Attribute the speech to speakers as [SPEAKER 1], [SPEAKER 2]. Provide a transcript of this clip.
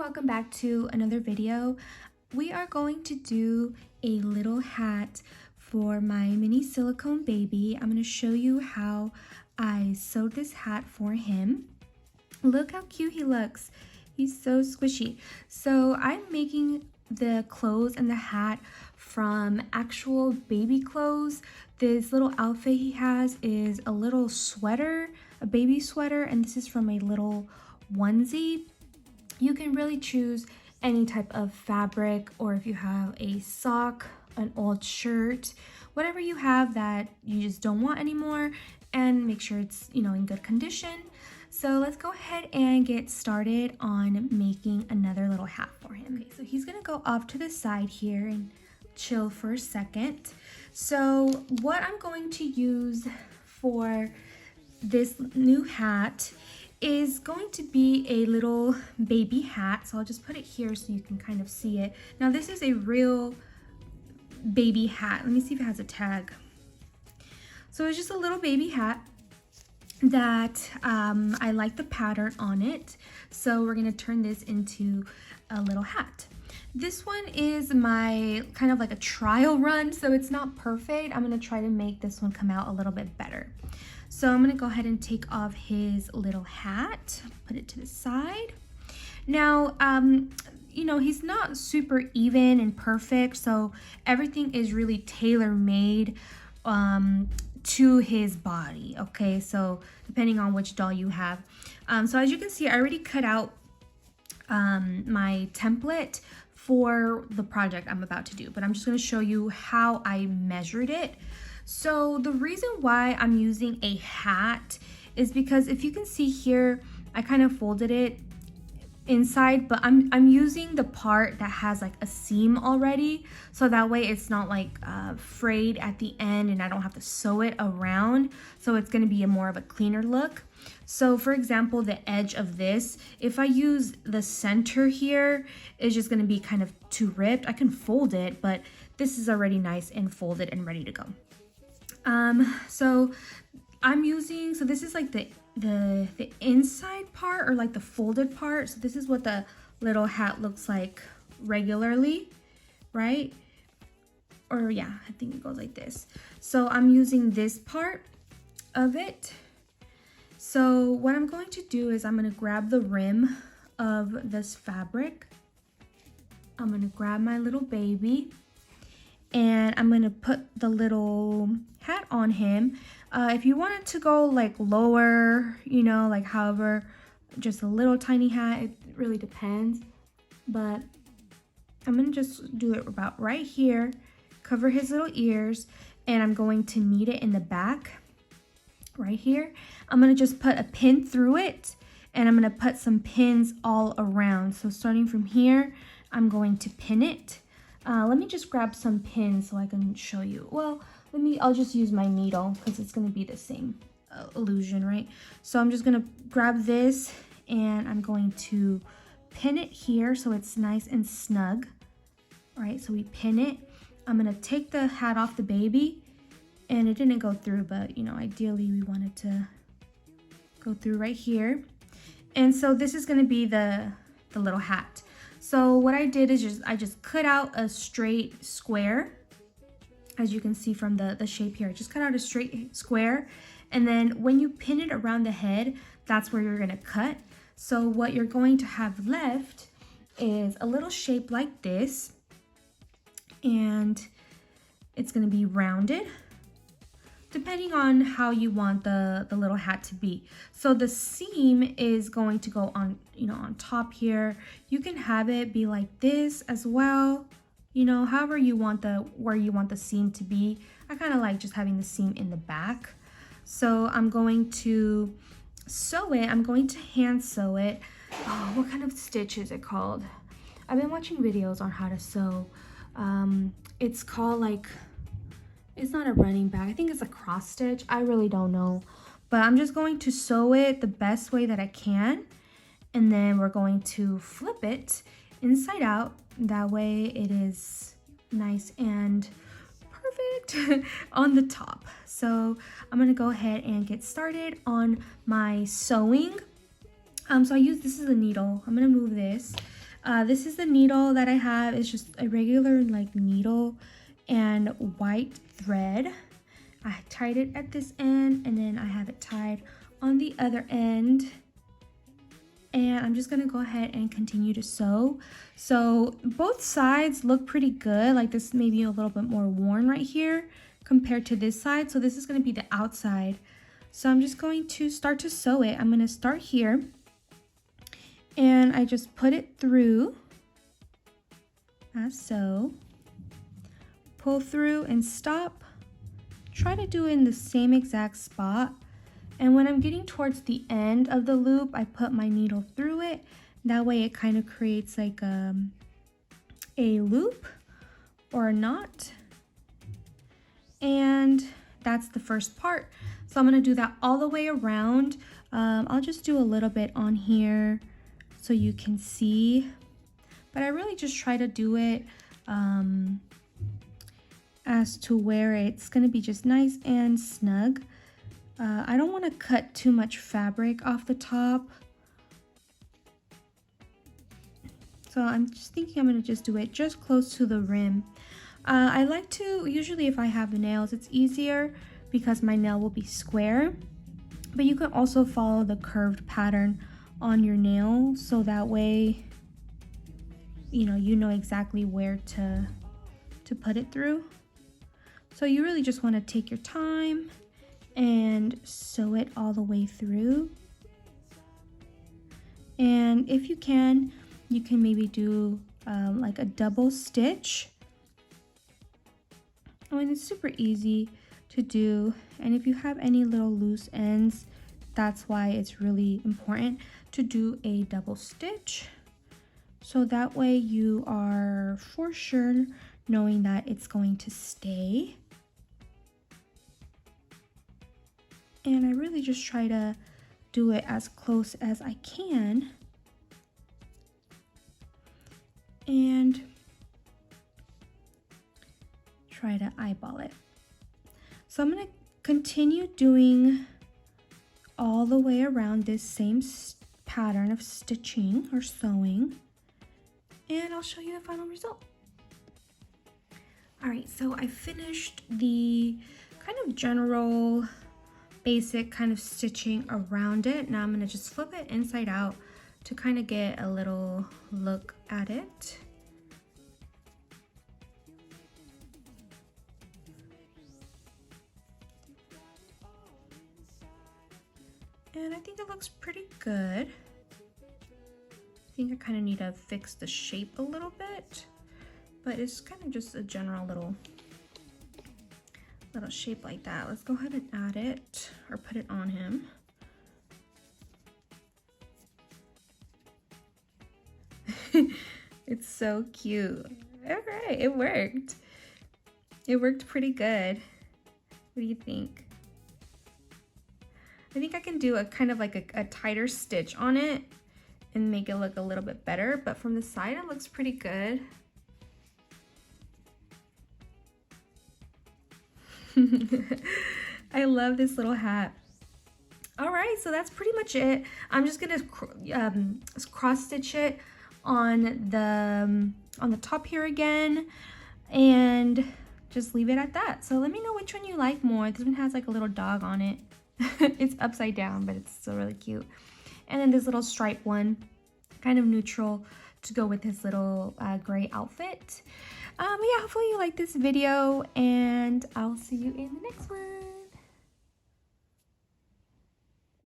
[SPEAKER 1] welcome back to another video. We are going to do a little hat for my mini silicone baby. I'm going to show you how I sewed this hat for him. Look how cute he looks. He's so squishy. So I'm making the clothes and the hat from actual baby clothes. This little outfit he has is a little sweater, a baby sweater, and this is from a little onesie. You can really choose any type of fabric, or if you have a sock, an old shirt, whatever you have that you just don't want anymore, and make sure it's, in good condition. So let's go ahead and get started on making another little hat for him. Okay, so he's gonna go off to the side here and chill for a second. So what I'm going to use for this new hat is going to be a little baby hat. So I'll just put it here so you can kind of see it. Now this is a real baby hat. Let me see if it has a tag. So it's just a little baby hat that I like the pattern on it. So we're gonna turn this into a little hat. This one is my kind of like a trial run, so it's not perfect. I'm gonna try to make this one come out a little bit better. So I'm gonna go ahead and take off his little hat, put it to the side. Now, he's not super even and perfect, so everything is really tailor-made to his body, okay? So depending on which doll you have. So as you can see, I already cut out my template for the project I'm about to do, but I'm just gonna show you how I measured it. So the reason why I'm using a hat is because if you can see here, I kind of folded it inside, but I'm using the part that has like a seam already, so that way it's not like frayed at the end and I don't have to sew it around, so it's going to be a more of a cleaner look. So for example, the edge of this, if I use the center here, it's just going to be kind of too ripped. I can fold it, but this is already nice and folded and ready to go. So I'm using, so this is like the inside part, or like the folded part. So this is what the little hat looks like regularly, right? Or yeah, I think it goes like this. So I'm using this part of it. So what I'm going to do is I'm going to grab the rim of this fabric. I'm going to grab my little baby and I'm going to put the little hat on him. If you wanted to go like lower, like however, just a little tiny hat, it really depends. But I'm gonna just do it about right here, cover his little ears, and I'm going to knead it in the back right here. I'm gonna just put a pin through it, and I'm gonna put some pins all around. So starting from here, I'm going to pin it. Let me just grab some pins so I can show you. Well, I'll just use my needle because it's going to be the same illusion, right? So I'm just going to grab this and I'm going to pin it here so it's nice and snug. All right, so we pin it. I'm going to take the hat off the baby, and it didn't go through, but ideally we want it to go through right here. And so this is going to be the little hat. So what I did is I just cut out a straight square. As you can see from the shape here, I just cut out a straight square. And then when you pin it around the head, that's where you're gonna cut. So what you're going to have left is a little shape like this. And it's gonna be rounded, depending on how you want the little hat to be. So the seam is going to go on, on top here. You can have it be like this as well. However you want where you want the seam to be. I kind of like just having the seam in the back. So I'm going to sew it. I'm going to hand sew it. Oh, what kind of stitch is it called? I've been watching videos on how to sew. It's called it's not a running back. I think it's a cross stitch. I really don't know. But I'm just going to sew it the best way that I can. And then we're going to flip it inside out. That way it is nice and perfect on the top. So I'm gonna go ahead and get started on my sewing. So this is a needle. I'm gonna move this. This is the needle that I have. It's just a regular like needle and white thread. I tied it at this end and then I have it tied on the other end. And I'm just gonna go ahead and continue to sew. So both sides look pretty good. Like this may be a little bit more worn right here compared to this side. So this is gonna be the outside. So I'm just going to start to sew it. I'm gonna start here and I just put it through as so. Pull through and stop. Try to do it in the same exact spot. And when I'm getting towards the end of the loop, I put my needle through it. That way it kind of creates like a loop or a knot. And that's the first part. So I'm gonna do that all the way around. I'll just do a little bit on here so you can see. But I really just try to do it as to where it's gonna be just nice and snug. I don't want to cut too much fabric off the top. So I'm just thinking I'm going to just do it just close to the rim. I like to, usually if I have nails, it's easier because my nail will be square. But you can also follow the curved pattern on your nail so that way, you know exactly where to put it through. So you really just want to take your time and sew it all the way through. And if you can maybe do like a double stitch. I mean, it's super easy to do, and if you have any little loose ends, that's why it's really important to do a double stitch, so that way you are for sure knowing that it's going to stay. And I really just try to do it as close as I can. And try to eyeball it. So I'm going to continue doing all the way around this same pattern of stitching or sewing. And I'll show you the final result. All right, so I finished the kind of general basic kind of stitching around it. Now I'm going to just flip it inside out to kind of get a little look at it. And I think it looks pretty good. I think I kind of need to fix the shape a little bit, but it's kind of just a general little shape like that. Let's go ahead and add it or put it on him. It's so cute. All right, it worked. It worked pretty good. What do you think? I think I can do a kind of like a tighter stitch on it and make it look a little bit better, but from the side it looks pretty good. I love this little hat. All right, so that's pretty much it. I'm just gonna cross stitch it on the top here again and just leave it at that. So let me know which one you like more. This one has like a little dog on it. It's upside down, but it's still really cute. And then this little stripe one, kind of neutral to go with his little gray outfit. Yeah, hopefully you like this video, and I'll see you in the next one.